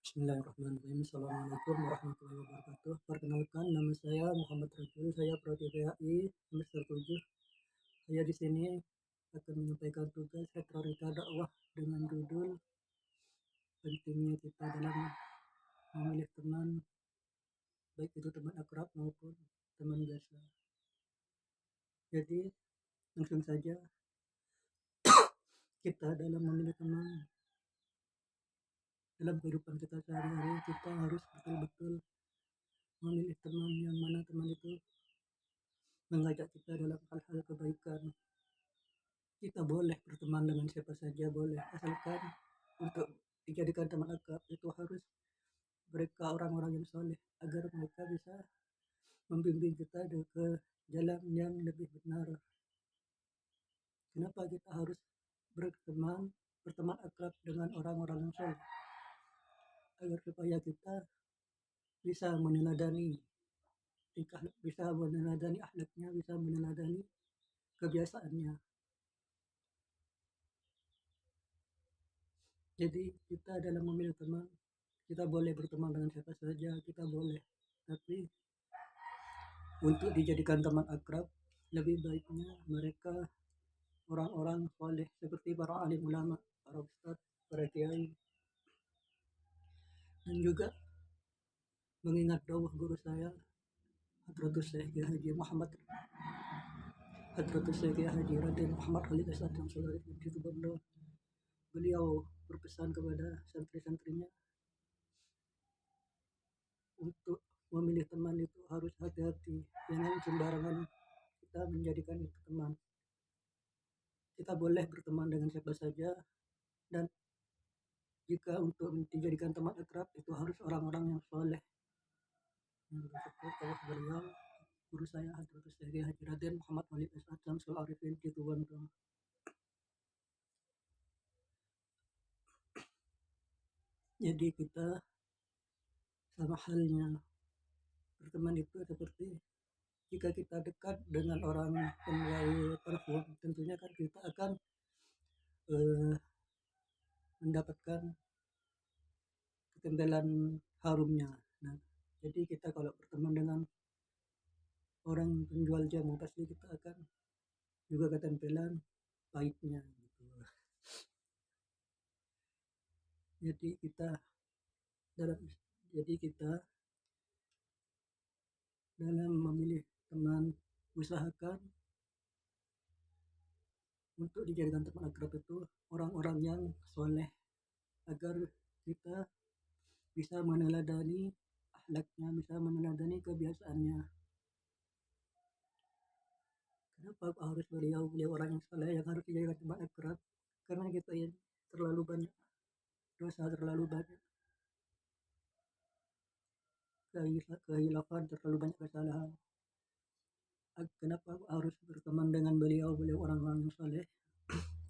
Bismillahirrahmanirrahim. Assalamualaikum warahmatullahi wabarakatuh. Perkenalkan, nama saya Muhammad Rajul. Saya Prodi PAI semester 7. Saya di sini akan menyampaikan tugas retorika dakwah dengan judul pentingnya kita dalam memilih teman, baik itu teman akrab maupun teman biasa. Jadi, langsung saja, kita dalam memilih teman dalam kehidupan kita sehari-hari, kita harus betul-betul memilih teman yang mana teman itu mengajak kita dalam hal-hal kebaikan. Kita boleh berteman dengan siapa saja, boleh, asalkan untuk dijadikan teman akrab itu harus mereka orang-orang yang soleh, agar mereka bisa membimbing kita ke jalan yang lebih benar. Kenapa kita harus berteman akrab dengan orang-orang yang soleh? Agar supaya kita bisa meneladani akhlaknya, bisa meneladani kebiasaannya. Jadi kita dalam memilih teman, kita boleh berteman dengan siapa saja, kita boleh. Tapi untuk dijadikan teman akrab, lebih baiknya mereka orang-orang soleh seperti para alim ulama, para ustadz, para kiai. Dan juga mengingat dawuh guru saya, Hadratus Syekh Haji Muhammad Hadratus Syekh Haji Raden Muhammad Khalid Asad yang Syarif di Bondo. Beliau berpesan kepada santri-santrinya untuk memilih teman itu harus hati-hati, jangan sembarangan kita menjadikan itu teman. Kita boleh berteman dengan siapa saja, dan jika untuk dijadikan teman akrab itu harus orang-orang yang soleh. Yang bersyukur beliau guru saya Hadratus Syekh Haji Raden Muhammad Khalid Asad Syamsul Arifin di Bondo. Jadi kita sama halnya berteman itu seperti jika kita dekat dengan orang penjual parfum, tentunya kan kita akan mendapatkan ketempelan harumnya. Nah, jadi kita kalau berteman dengan orang penjual jamu, pasti kita akan juga ketempelan pahitnya gitu. Jadi kita dalam memilih teman, usahakan untuk dijadikan teman akrab itu orang-orang yang soleh, agar kita bisa meneladani akhlaknya, bisa meneladani kebiasaannya. Kenapa harus beliau orang yang soleh yang harus dijadikan teman akrab? Karena kita ini terlalu banyak dosa, terlalu banyak kehilafan, terlalu banyak kesalahan. Kenapa harus berteman dengan beliau orang-orang yang soleh?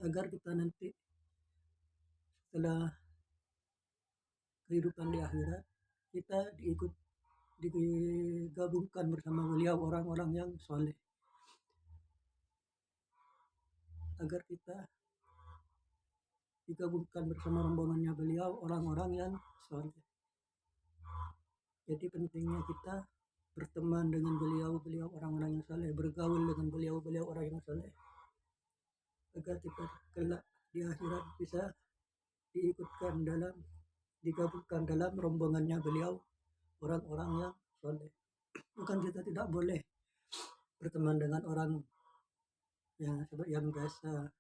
Agar kita nanti setelah kehidupan di akhirat, kita digabungkan bersama beliau orang-orang yang soleh, agar kita digabungkan bersama rombongannya beliau orang-orang yang soleh. Jadi pentingnya kita berteman dengan beliau orang-orang yang soleh, bergaul dengan beliau orang yang soleh, agar kita kelak di akhirat bisa digabungkan dalam rombongannya beliau orang-orang yang soleh. Bukan kita tidak boleh berteman dengan orang yang biasa,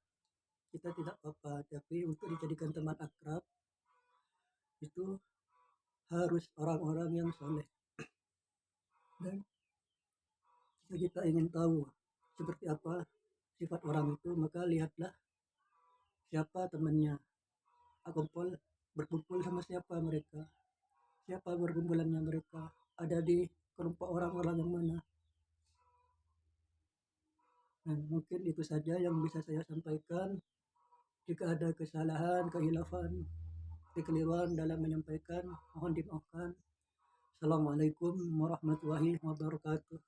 kita tidak apa-apa, tapi untuk dijadikan teman akrab itu harus orang-orang yang soleh. Dan jika kita ingin tahu seperti apa sifat orang itu, maka lihatlah siapa temannya, berkumpul sama siapa mereka, siapa berkumpulannya mereka, ada di kelompok orang-orang yang mana. Nah, mungkin itu saja yang bisa saya sampaikan. Jika ada kesalahan, kehilafan, kekeliruan dalam menyampaikan, mohon dimaafkan. Assalamualaikum warahmatullahi wabarakatuh.